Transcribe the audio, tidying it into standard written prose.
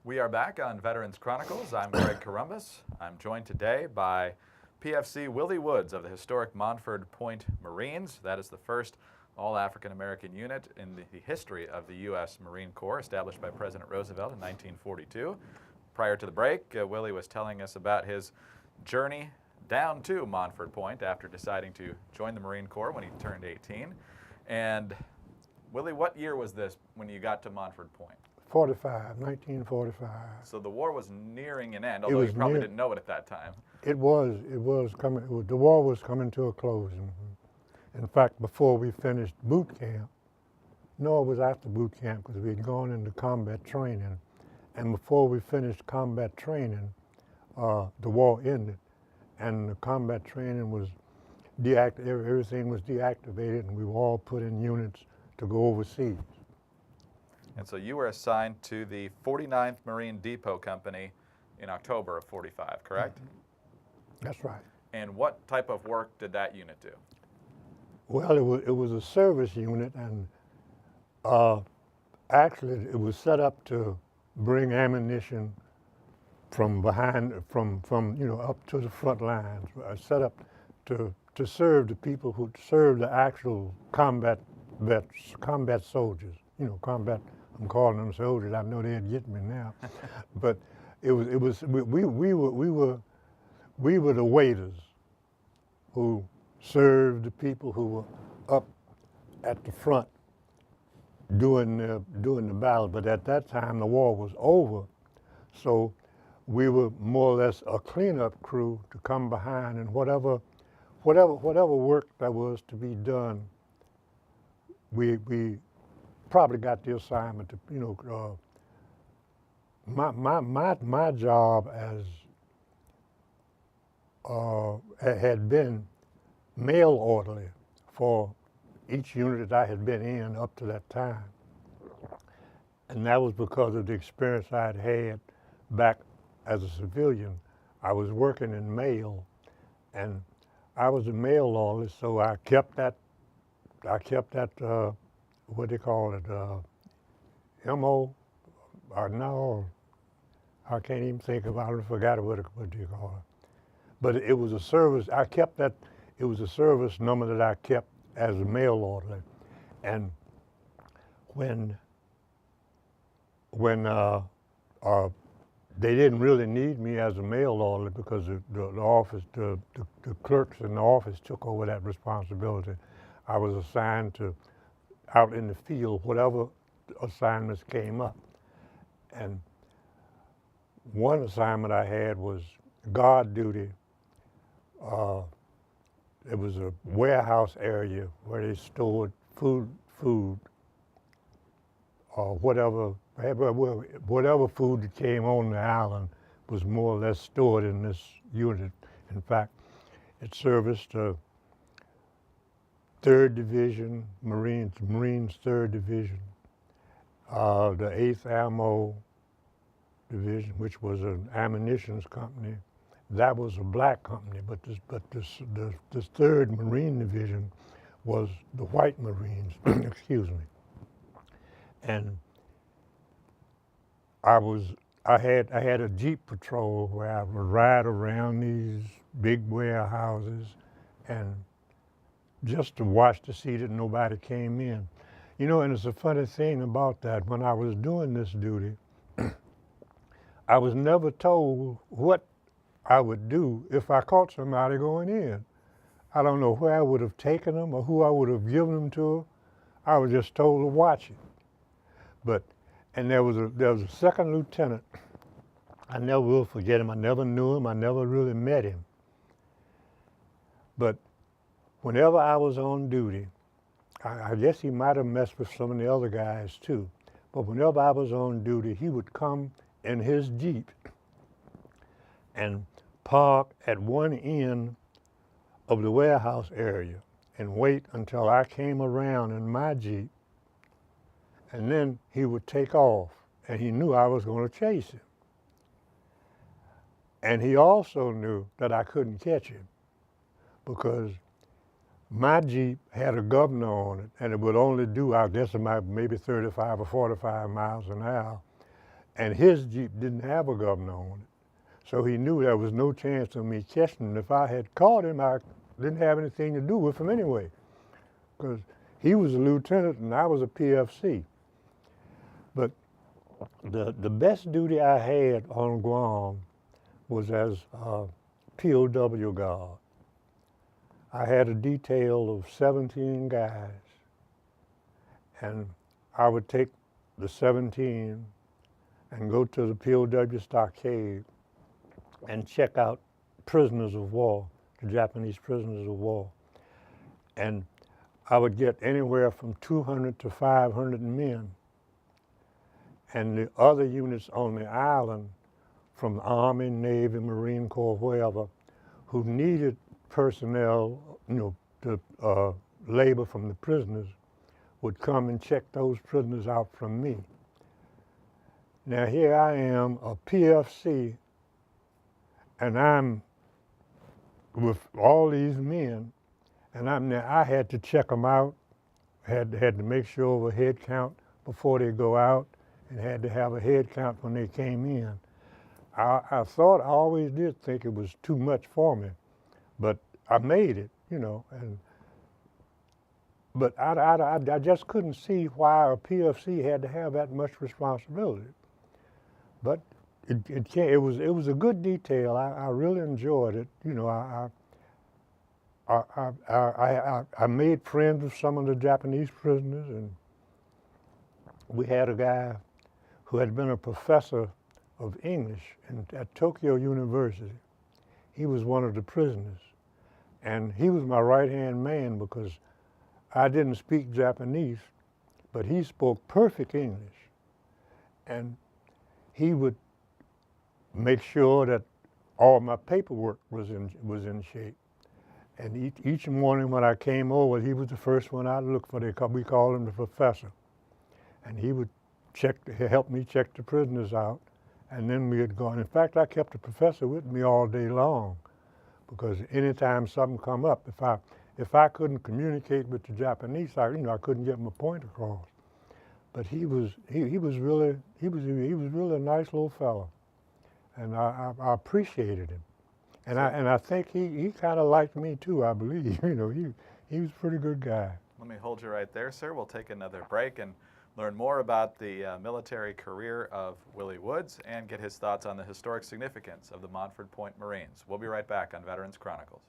We are back on Veterans Chronicles. I'm Greg Columbus. I'm joined today by PFC Willie Woods of the historic Montford Point Marines. That is the first all-African American unit in the history of the U.S. Marine Corps, established by President Roosevelt in 1942. Prior to the break, Willie was telling us about his journey down to Montford Point after deciding to join the Marine Corps when he turned 18. And Willie, what year was this when you got to Montford Point? 1945. So the war was nearing an end, although you probably didn't know it at that time. It was coming, the war was coming to a close. In fact, before we finished boot camp, no, it was after boot camp because we'd gone into combat training. And before we finished combat training, the war ended. And the combat training was everything was deactivated, and we were all put in units to go overseas. And so you were assigned to the 49th Marine Depot Company in October of 45, correct? That's right. And what type of work did that unit do? Well, it was a service unit, and actually it was set up to bring ammunition from behind, from up to the front lines. Set up to serve the people who serve the actual combat soldiers. I'm calling them soldiers. I know they'd get me now, but we were the waiters who served the people who were up at the front doing the battle. But at that time, the war was over, so we were more or less a cleanup crew to come behind, and whatever work that was to be done, we probably got the assignment to, my job had been mail orderly for each unit that I had been in up to that time. And that was because of the experience I had back as a civilian. I was working in mail, and I was a mail orderly, so I kept that what they call it, MO, or no, I can't even think of it. I forgot what you call it. But it was a service, it was a service number that I kept as a mail orderly. And when they didn't really need me as a mail orderly because the clerks in the office took over that responsibility, I was assigned to out in the field, whatever assignments came up. And one assignment I had was guard duty. It was a warehouse area where they stored food, or whatever food that came on the island was more or less stored in this unit. In fact, it serviced 3rd Division, Marines 3rd Division, the 8th Ammo Division, which was an ammunitions company. That was a black company, but this 3rd Marine Division was the white Marines, excuse me. And I had a Jeep patrol where I would ride around these big warehouses and just to watch to see that nobody came in. And it's a funny thing about that. When I was doing this duty, I was never told what I would do if I caught somebody going in. I don't know where I would have taken them or who I would have given them to. I was just told to watch it. And there was a second lieutenant. I never will forget him. I never knew him. I never really met him. But whenever I was on duty, I guess he might have messed with some of the other guys too, but whenever I was on duty, he would come in his Jeep and park at one end of the warehouse area and wait until I came around in my Jeep, and then he would take off, and he knew I was going to chase him. And he also knew that I couldn't catch him because my Jeep had a governor on it, and it would only do, I guess, about maybe 35 or 45 miles an hour. and his Jeep didn't have a governor on it. So he knew there was no chance of me catching him. If I had caught him, I didn't have anything to do with him anyway, because he was a lieutenant and I was a PFC. But the best duty I had on Guam was as POW guard. I had a detail of 17 guys, and I would take the 17 and go to the POW stockade and check out prisoners of war, the Japanese prisoners of war. And I would get anywhere from 200 to 500 men. And the other units on the island, from the Army, Navy, Marine Corps, wherever, who needed personnel, to labor from the prisoners, would come and check those prisoners out from me. Now here I am, a PFC, and I'm with all these men, and I had to check them out, had to make sure of a head count before they go out, and had to have a head count when they came in. I always did think it was too much for me, but I made it, but I just couldn't see why a PFC had to have that much responsibility. But it was a good detail. I really enjoyed it. I made friends with some of the Japanese prisoners, and we had a guy who had been a professor of English at Tokyo University. He was one of the prisoners, and he was my right-hand man because I didn't speak Japanese, but he spoke perfect English, and he would make sure that all my paperwork was in shape. And each morning when I came over, he was the first one I'd look for. We called him the professor, and he would help me check the prisoners out, and then we had gone. In fact, I kept the professor with me all day long, because anytime something come up, if I couldn't communicate with the Japanese, I couldn't get my point across. But he was really a nice little fellow, and I appreciated him, and I think he kind of liked me too. I believe, he was a pretty good guy. Let me hold you right there, sir. We'll take another break and learn more about the military career of Willie Woods and get his thoughts on the historic significance of the Montford Point Marines. We'll be right back on Veterans Chronicles.